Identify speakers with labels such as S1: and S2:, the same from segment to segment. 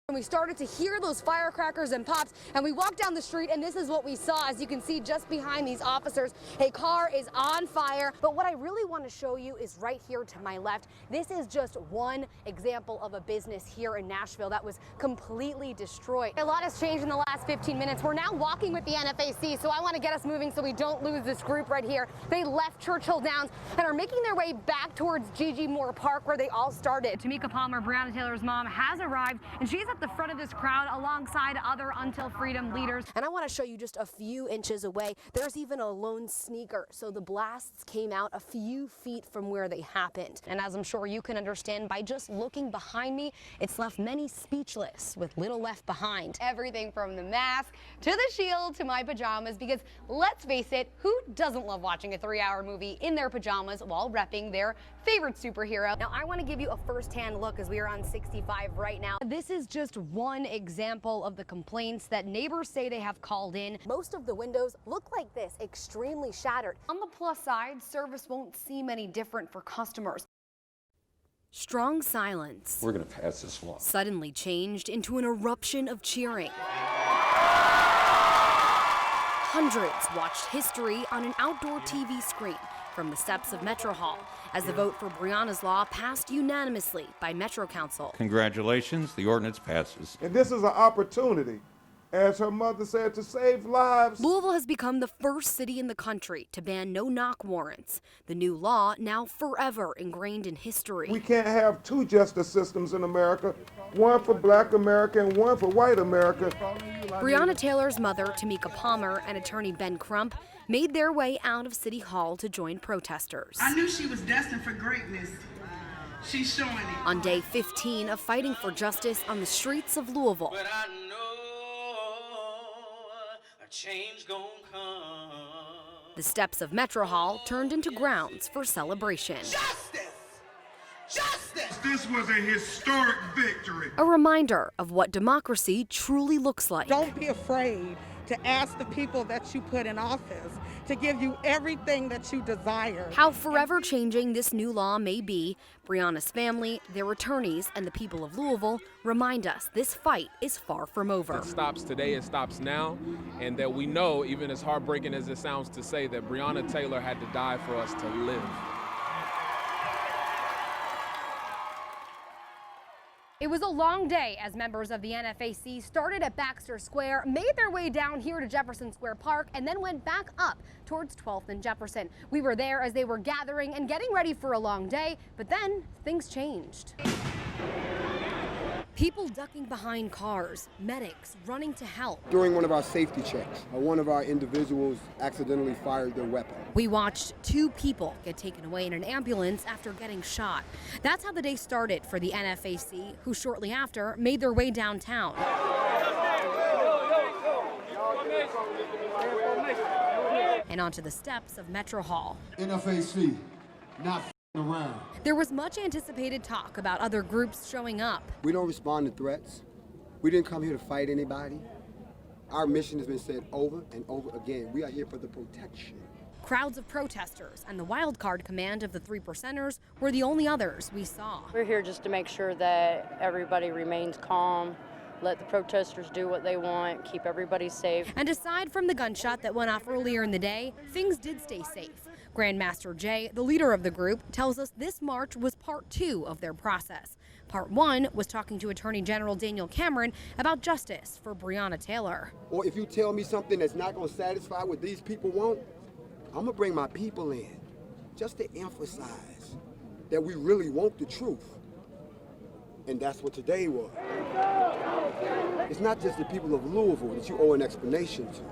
S1: And we started to hear those firecrackers and pops, and we walked down the street, and this is what we saw. As you can see just behind these officers, a car is on fire. But what I really want to show you is right here to my left. This is just one example of a business here in Nashville that was completely destroyed. A lot has changed in the last 15 minutes. We're now walking with the NFAC, so I want to get us moving so we don't lose this group right here. They left Churchill Downs and are making their way back towards Gigi Moore Park, where they all started. Tamika Palmer, Breonna Taylor's mom, has arrived, and she's at the front of this crowd alongside other Until Freedom leaders. And I want to show you just a few inches away. There's even a lone sneaker. So the blasts came out a few feet from where they happened. And as I'm sure you can understand by just looking behind me, it's left many speechless with little left behind. Everything from the mask to the shield to my pajamas, because let's face it, who doesn't love watching a 3-hour movie in their pajamas while repping their favorite superhero? Now, I want to give you a first-hand look as we are on 65 right now. This is just one example of the complaints that neighbors say they have called in. Most of the windows look like this, extremely shattered. On the plus side, service won't seem any different for customers. Strong silence.
S2: We're going to pass this law.
S1: Suddenly changed into an eruption of cheering. Hundreds watched history on an outdoor TV screen from the steps of Metro Hall as the vote for Breonna's law passed unanimously by Metro Council.
S2: Congratulations, the ordinance passes.
S3: And this is an opportunity, as her mother said, to save lives.
S1: Louisville has become the first city in the country to ban no-knock warrants. The new law now forever ingrained in history.
S3: We can't have two justice systems in America, one for black America and one for white America.
S1: Breonna Taylor's mother, Tamika Palmer, and attorney Ben Crump made their way out of City Hall to join protesters.
S4: I knew she was destined for greatness. She's showing it.
S1: On day 15 of fighting for justice on the streets of Louisville.
S5: But I know a change gonna come.
S1: The steps of Metro Hall turned into grounds for celebration.
S4: Justice! Justice!
S3: This was a historic victory.
S1: A reminder of what democracy truly looks like.
S6: Don't be afraid to ask the people that you put in office to give you everything that you desire.
S1: How forever changing this new law may be, Breonna's family, their attorneys, and the people of Louisville remind us this fight is far from over.
S7: It stops today, it stops now, and that we know, even as heartbreaking as it sounds to say, that Breonna Taylor had to die for us to live.
S1: It was a long day as members of the NFAC started at Baxter Square, made their way down here to Jefferson Square Park, and then went back up towards 12th and Jefferson. We were there as they were gathering and getting ready for a long day, but then things changed. People ducking behind cars, medics running to help.
S8: During one of our safety checks, one of our individuals accidentally fired their weapon.
S1: We watched 2 people get taken away in an ambulance after getting shot. That's how the day started for the NFAC, who shortly after made their way downtown. And onto the steps of Metro Hall.
S8: NFAC, not around.
S1: There was much anticipated talk about other groups showing up.
S8: We don't respond to threats. We didn't come here to fight anybody. Our mission has been said over and over again. We are here for the protection.
S1: Crowds of protesters and the wild card command of the 3 percenters were the only others we saw.
S9: We're here just to make sure that everybody remains calm, let the protesters do what they want, keep everybody safe.
S1: And aside from the gunshot that went off earlier in the day, things did stay safe. Grandmaster Jay, the leader of the group, tells us this march was part 2 of their process. Part 1 was talking to Attorney General Daniel Cameron about justice for Breonna Taylor.
S8: Or if you tell me something that's not going to satisfy what these people want, I'm going to bring my people in just to emphasize that we really want the truth. And that's what today was. It's not just the people of Louisville that you owe an explanation to.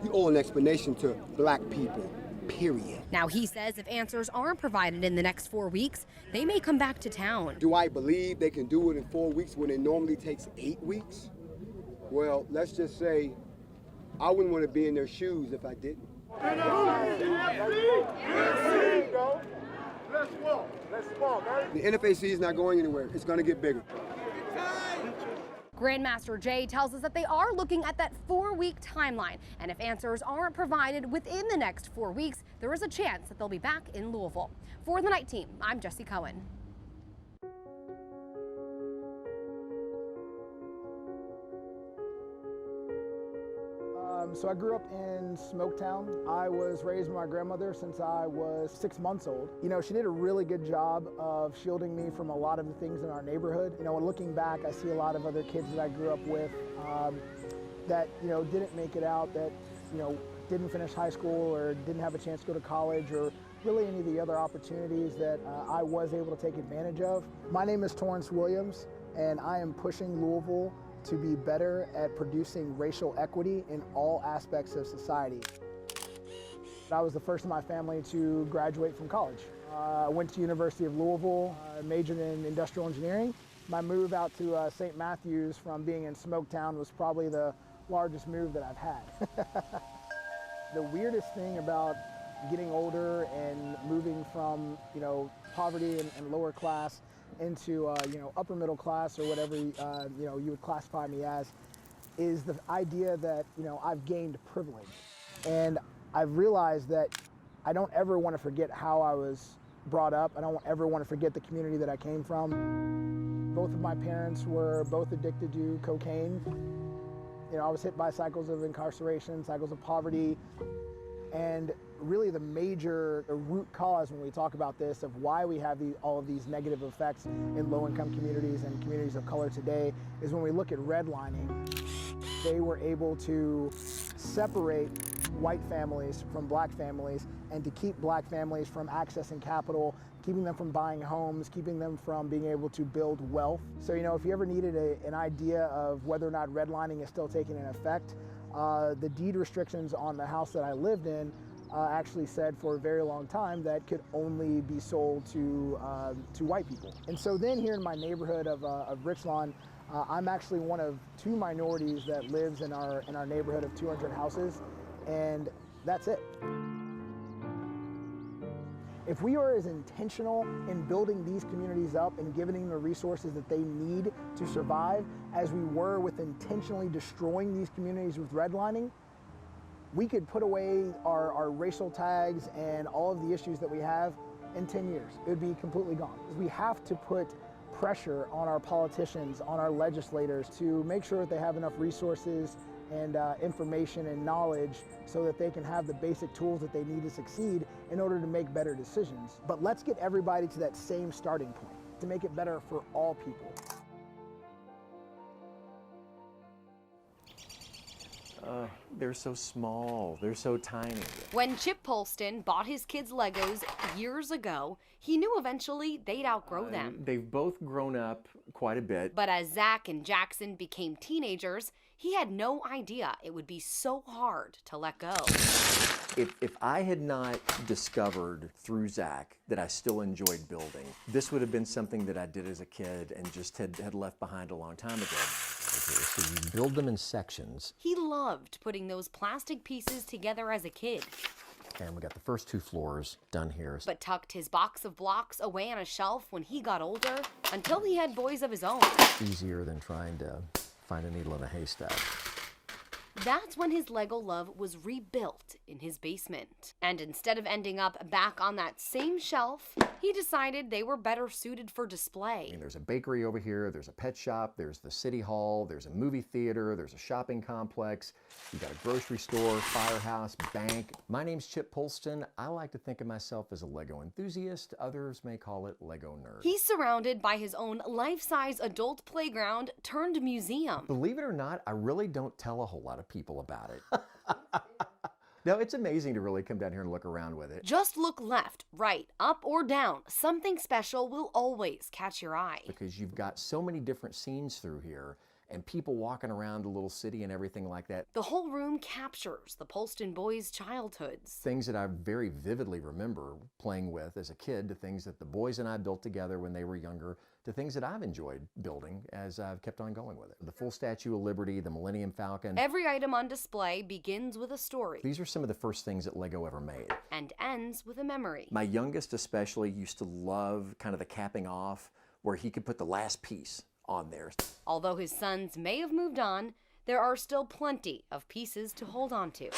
S8: You owe an explanation to black people, period.
S1: Now he says if answers aren't provided in the next 4 weeks, they may come back to town.
S8: Do I believe they can do it in 4 weeks when it normally takes 8 weeks? Well, let's just say I wouldn't want to be in their shoes if I didn't. The NFAC is not going anywhere. It's going to get bigger.
S1: Grandmaster Jay tells us that they are looking at that 4-week timeline, and if answers aren't provided within the next 4 weeks, there is a chance that they'll be back in Louisville. For the Night Team, I'm Jessie Cohen.
S10: So I grew up in Smoketown. I was raised by my grandmother since I was 6 months old. You know, she did a really good job of shielding me from a lot of the things in our neighborhood. You know, when looking back, I see a lot of other kids that I grew up with that, you know, didn't make it out, that, you know, didn't finish high school or didn't have a chance to go to college or really any of the other opportunities that I was able to take advantage of. My name is Torrence Williams, and I am pushing Louisville to be better at producing racial equity in all aspects of society. I was the first in my family to graduate from college. I went to University of Louisville, majored in industrial engineering. My move out to St. Matthews from being in Smoketown was probably the largest move that I've had. The weirdest thing about getting older and moving from, you know, poverty and lower class into, you know, upper middle class or whatever, you know, you would classify me as, is the idea that, you know, I've gained privilege. And I've realized that I don't ever want to forget how I was brought up. I don't ever want to forget the community that I came from. Both of my parents were both addicted to cocaine. You know, I was hit by cycles of incarceration, cycles of poverty, and really the major root cause when we talk about this of why we have all of these negative effects in low-income communities and communities of color today is when we look at redlining. They were able to separate white families from black families and to keep black families from accessing capital, keeping them from buying homes, keeping them from being able to build wealth. So, you know, if you ever needed an idea of whether or not redlining is still taking an effect, the deed restrictions on the house that I lived in actually said for a very long time that could only be sold to white people. And so then here in my neighborhood of Richlawn, I'm actually one of 2 minorities that lives in our neighborhood of 200 houses, and that's it. If we are as intentional in building these communities up and giving them the resources that they need to survive as we were with intentionally destroying these communities with redlining, we could put away our racial tags and all of the issues that we have in 10 years. It would be completely gone. We have to put pressure on our politicians, on our legislators to make sure that they have enough resources and information and knowledge so that they can have the basic tools that they need to succeed in order to make better decisions. But let's get everybody to that same starting point to make it better for all people.
S11: They're so small, they're so tiny.
S1: When Chip Polston bought his kids Legos years ago, he knew eventually they'd outgrow them.
S11: They've both grown up quite a bit.
S1: But as Zach and Jackson became teenagers, he had no idea it would be so hard to let go.
S11: If I had not discovered through Zach that I still enjoyed building, this would have been something that I did as a kid and just had left behind a long time ago. So you build them in sections.
S1: He loved putting those plastic pieces together as a kid.
S11: And we got the first 2 floors done here.
S1: But tucked his box of blocks away on a shelf when he got older until he had boys of his own.
S11: Easier than trying to find a needle in a haystack.
S1: That's when his Lego love was rebuilt in his basement. And instead of ending up back on that same shelf, he decided they were better suited for display.
S11: I mean, there's a bakery over here, there's a pet shop, there's the city hall, there's a movie theater, there's a shopping complex, you got a grocery store, firehouse, bank. My name's Chip Polston. I like to think of myself as a Lego enthusiast. Others may call it Lego nerd.
S1: He's surrounded by his own life-size adult playground turned museum.
S11: Believe it or not, I really don't tell a whole lot of people about it. No, it's amazing to really come down here and look around with it.
S1: Just look left, right, up, or down. Something special will always catch your eye.
S11: Because you've got so many different scenes through here and people walking around the little city and everything like that.
S1: The whole room captures the Polston boys' childhoods.
S11: Things that I very vividly remember playing with as a kid, to things that the boys and I built together when they were younger, to things that I've enjoyed building as I've kept on going with it. The full Statue of Liberty, the Millennium Falcon.
S1: Every item on display begins with a story.
S11: These are some of the first things that Lego ever made.
S1: And ends with a memory.
S11: My youngest especially used to love kind of the capping off where he could put the last piece on there.
S1: Although his sons may have moved on, there are still plenty of pieces to hold on to.